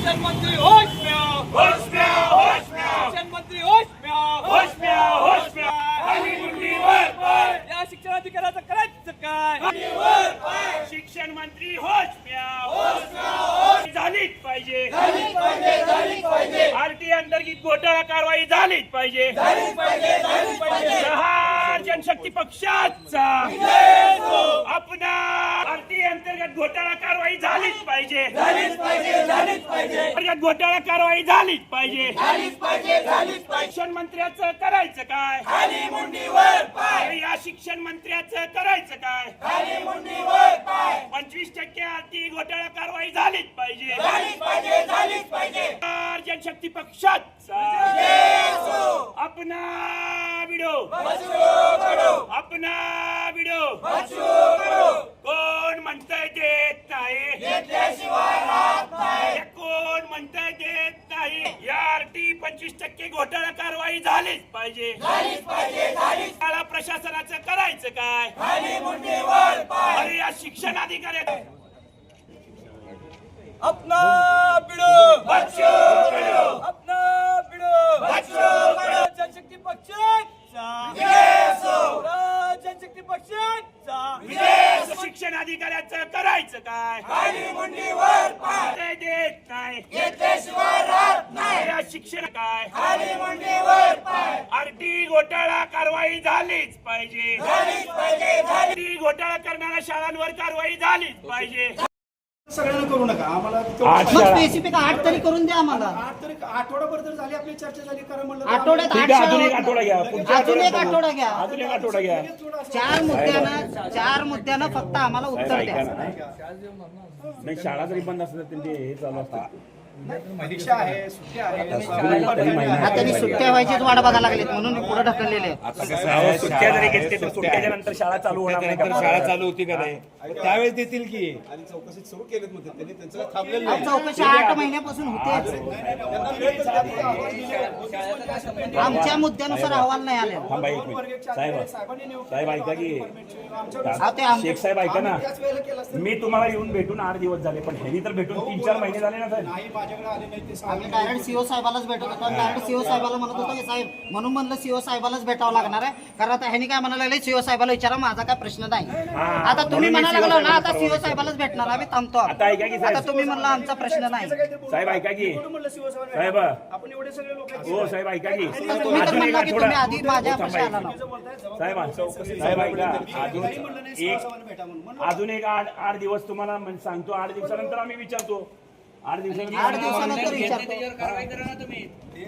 शिक्षण मंत्री होश में आओ, होश में आओ, होश में आओ, शिक्षण मंत्री होश में आओ, होश में आओ, होश में आओ. खाली मुंडीवर पाय, या शिक्षणाधिकाऱ्याचं करायचं काय? मुंडीवर पाय. शिक्षण मंत्री होश में आओ, होश में आओ. झालीच पाहिजे, झालीच पाहिजे, झालीच पाहिजे, आरटी अंतर्गत घोटाळा कारवाई झालीच पाहिजे. झालीच पाहिजे, झालीच पाहिजे. जहार जनशक्ती पक्षाचा आपला आरटी अंतर्गत घोटाळा कारवाई झालीच पाहिजे. झालीच पाहिजे, झालीच पाहिजे, अंतर्गत घोटाळा कारवाई झालीच पाहिजे. झालीच पाहिजे, झालीच पाहिजे. शिक्षण मंत्र्याचं करायचं काय? खाली मुंडीवर पाय, अरे या शिक्षण मंत्र्याचं करायचं काय? खाली मुंडीवर पाय. 25% आरटी घोटाळा कारवाई झालीच पाहिजे. झालीच पाहिजे, झालीच पाहिजे. जहार जनशक्ती पक्षाचा अपना व्हिडिओ, अपना व्हिडिओ. कोण म्हणतंय देत नाही, घेतल्याशिवाय राहत नाही. कोण म्हणतंय देत नाही. या आरटी 25% घोटाळा कारवाई झालीच पाहिजे. झालीच पाहिजे, झालीच. शाळा प्रशासनाचं करायचं काय? खाली मुंडीवर पाय. अरे या शिक्षण अधिकाऱ्या अपना बिडो, बच्चो करो, अपना बिडो, बच्चो करो. जनशक्ती पक्षाचा विजय असो, जनशक्ती पक्षाचा विजय असो. शिक्षण अधिकाऱ्याचं करायचं काय? खाली मुंडीवर पाय, ते देत नाही. घेतल्याशिवाय राहत नाही. या शिक्षण काय? खाली मुंडीवर पाय. आरटी घोटाळा कारवाई झालीच पाहिजे. झालीच पाहिजे, झालीच. आरटी घोटाळा करणाऱ्या शाळांवर कारवाई झालीच पाहिजे. सगळ्यांना करू नका आम्हाला आठ मग शाळा. स्पेसिफिक 8 तरी करून द्या आम्हाला. 8 तरी आठवडाभर जर झाली आपली चर्चा झाली करा म्हणलं तर आठवड्यात ठीक 8 आहे, अजून एक शाळा आठवडा घ्या. पुढच्या अजून एक आठवड्यात आठवडा घ्या. अजून एक आठवडा घ्या. 4 मुद्द्यानं फक्त आम्हाला उत्तर ऐका द्या. ना. नाही शाळा जरी बंद असल्या तरी हे चालू असतं. परीक्षा आहे सुट्ट्या आहे तरी महिना हा, त्यांनी सुट्ट्या व्हायचीच वाट बघायला लागलीत म्हणून मी पुढे ढकललेले आहेत. अहो, सुट्ट्या जरी घेतली तर सुट्ट्याच्या नंतर शाळा चालू होणार नाही का? शाळा चालू होती का नाही त्यावेळेस देतील की आणि चौकशी सुरू केलीत म्हणते त्यांनी त्यांचं थांबलेलं अहो, चौकशी 8 महिन्यापासून होतेच. आमच्या मुद्द्यानुसार अहवाल नाही आले. थांबा एक मिनिट. साहेब ऐका की अहो, ते आम- शेख साहेब ऐका ना. मी तुम्हाला येऊन भेटून 8 दिवस झाले पण ह्यांनी तर भेटून 3-4 महिने झाले ना साहेब. नाही माझ्याकडे आले नाही ते आम्ही डायरेक्ट सीओ साहेबालाच भेटत होतो. डायरेक्ट सीओ साहेबाला म्हणत होतो की साहेब म्हणून म्हणलं सीओ साहेबालाच भेटावं लागणार आहे. कारण आता ह्यांनी काय म्हणायला लागले सीओ साहेबाला विचारा माझा काय प्रश्न नाही. आता तुम्ही म्हणायला लागला ना आता सीओ साहेबालाच भेटणार आम्ही थांबतो. आता ऐका की साहेब. आता तुम्ही म्हणलं आमचा प्रश्न नाही. साहेब ऐका की म्हणलं साहेब. आपण एवढे सगळे लोक हो साहेब ऐका की तर तुम्ही तर अजून एक म्हणला की तुम्ही आधी आठवडा. माझ्यापाशी आला ना. साहेब साहेब ऐका अजून एक 8 दिवस तुम्हाला सांगतो. 8 दिवसानंतर आम्ही विचारतो. 8 दिवसानंतर विचारतो.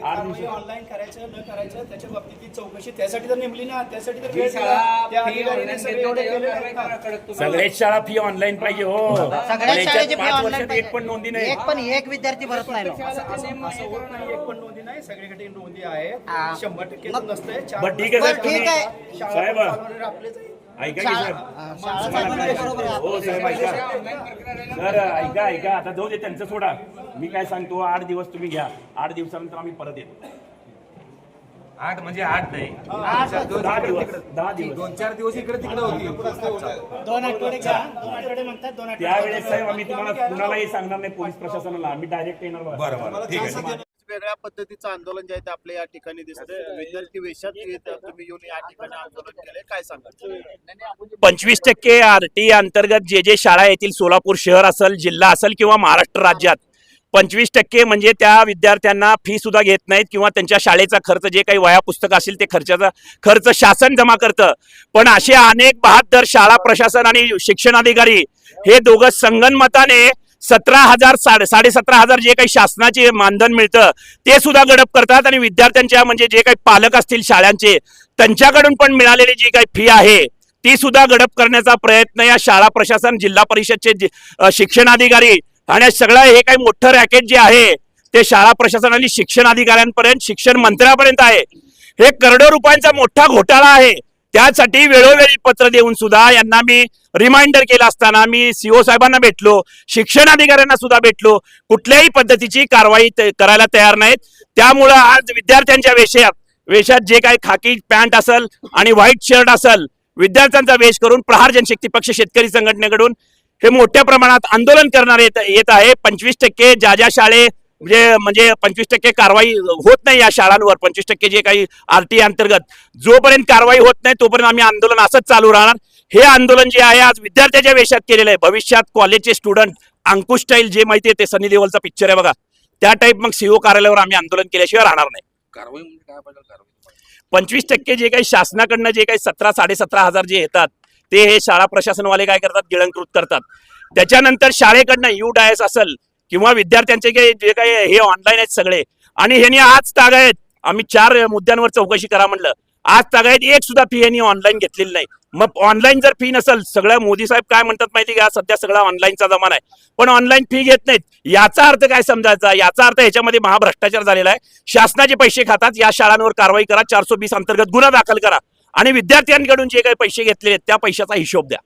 8 दिवस ऑनलाईन करायचं न करायचं त्याच्या बाबतीत चौकशी त्यासाठी तर नेमली ना त्यासाठी तर वेळ दिला. त्या अधिकाऱ्याने सगळे एवढे केले नाही का? सगळ्याच शाळा फी ऑनलाईन पाहिजे हो. सगळ्याच शाळेची फी 5 ऑनलाईन वर्षात एक पण नोंदी नाही. एक विद्यार्थी भरत नाही ना. असं होत नाही एक पण नोंदी नाही सगळीकडे नोंदी आहे हा. 100% नसतंय. बरं ठीक आहे बरं, ठीक आहे. शाळा साहेब चालवणारे आपलेच आहे. ऐका की साहेब. शाळा चालवणारे बरोबर आहे. हो साहेब ऐका. सर ऐका आता जाऊ दे त्यांचं सोडा. मी काय सांगतो 8 दिवस तुम्ही घ्या. 8 दिवसानंतर आम्ही परत येतो. 8 म्हणजे 8 नाही 10 दिवस 10 दिवस 2-4 दिवस इकडे तिकडे होती 2 आठवडे घ्या. 2 आठवडे म्हणतात 2 आठवडे त्यावेळेस साहेब आम्ही तुम्हाला कुणालाही सांगणार नाही पोलीस प्रशासनाला. आम्ही डायरेक्ट येणार बघा. बरोबर ठीक आहे. वेगळ्या पद्धतीचं आंदोलन जे आहे ते आपल्या या ठिकाणी दिसतंय. विद्यार्थी वेशात तुम्ही येऊन या ठिकाणी आंदोलन केलंय काय सांगा? 25% आरटी अंतर्गत जे शाळा येतील सोलापूर शहर असेल जिल्हा असेल किंवा महाराष्ट्र राज्यात 25% म्हणजे त्या विद्यार्थ्यांना फी सुद्धा घेत नाहीत किंवा त्यांच्या शाळेचा खर्च जे काही वह्या पुस्तक असेल ते खर्च शासन जमा करतं. पण असे अनेक बहादर शाळा प्रशासन आणि शिक्षण अधिकारी हे दोघं संगनमताने 17,000 17,500 जे काही शासनाचे मानधन मिळतं ते सुद्धा गडप करतात आणि विद्यार्थ्यांच्या म्हणजे जे काही पालक असतील शाळांचे त्यांच्याकडून पण मिळालेली जी काही फी आहे ती सुद्धा गडप करण्याचा प्रयत्न या शाळा प्रशासन जिल्हा परिषदचे शिक्षण अधिकारी आणि सगळं हे काही मोठं रॅकेट जे आहे ते शाळा प्रशासन आणि शिक्षण अधिकाऱ्यांपर्यंत शिक्षण मंत्र्यापर्यंत आहे. हे करोडो रुपयांचा मोठा घोटाळा आहे. त्यासाठी वेळोवेळी पत्र देऊन सुद्धा यांना मी रिमाइंडर केला असताना मी सीओ साहेबांना भेटलो, शिक्षण अधिकाऱ्यांना सुद्धा भेटलो, कुठल्याही पद्धतीची कारवाई करायला तयार नाहीत. त्यामुळं आज विद्यार्थ्यांच्या वेशात जे काही खाकी पॅन्ट असेल आणि व्हाईट शर्ट असेल विद्यार्थ्यांचा वेश करून प्रहार जनशक्ती पक्ष शेतकरी संघटनेकडून हे मोठ्या प्रमाणात आंदोलन करणार येत आहे. 25% ज्या शाळे म्हणजे 25% कारवाई होत नाही या शाळांवर, 25% जे काही RTI अंतर्गत जोपर्यंत कारवाई होत नाही तोपर्यंत आम्ही आंदोलन असंच चालू राहणार. हे आंदोलन जे आहे आज विद्यार्थ्याच्या वेशात केलेलं आहे. भविष्यात कॉलेजचे स्टुडंट अंकुश स्टाईल जे माहिती आहे ते सनी देओलचा पिक्चर आहे बघा, त्या टाईप मग CO कार्यालयावर आम्ही आंदोलन केल्याशिवाय राहणार नाही. कारवाई म्हणजे काय पाहिजे कारवाई? 25% जे काही शासनाकडनं जे काही 17,000-17,500 जे येतात ते हे शाळा प्रशासनवाले काय करतात, गिळंकृत करतात. त्याच्यानंतर शाळेकडनं UDIS असेल किंवा विद्यार्थ्यांचे जे काही हे ऑनलाईन आहेत सगळे, आणि ह्यांनी आज तागायत आम्ही 4 मुद्द्यांवर चौकशी करा म्हणलं, आज तागायत एक सुद्धा फी ह्यांनी ऑनलाईन घेतलेली नाही. मग ऑनलाईन जर फी नसेल, सगळं मोदी साहेब काय म्हणतात माहिती का, सध्या सगळा ऑनलाईनचा जमाना आहे, पण ऑनलाईन फी घेत नाहीत. याचा अर्थ काय समजायचा? याचा अर्थ ह्याच्यामध्ये महाभ्रष्टाचार झालेला आहे. शासनाचे पैसे खातात, या शाळांवर कारवाई करा, 420 अंतर्गत गुन्हा दाखल करा आणि विद्यार्थ्यांकडून जे काही पैसे घेतलेले आहेत त्या पैशाचा हिशोब द्या.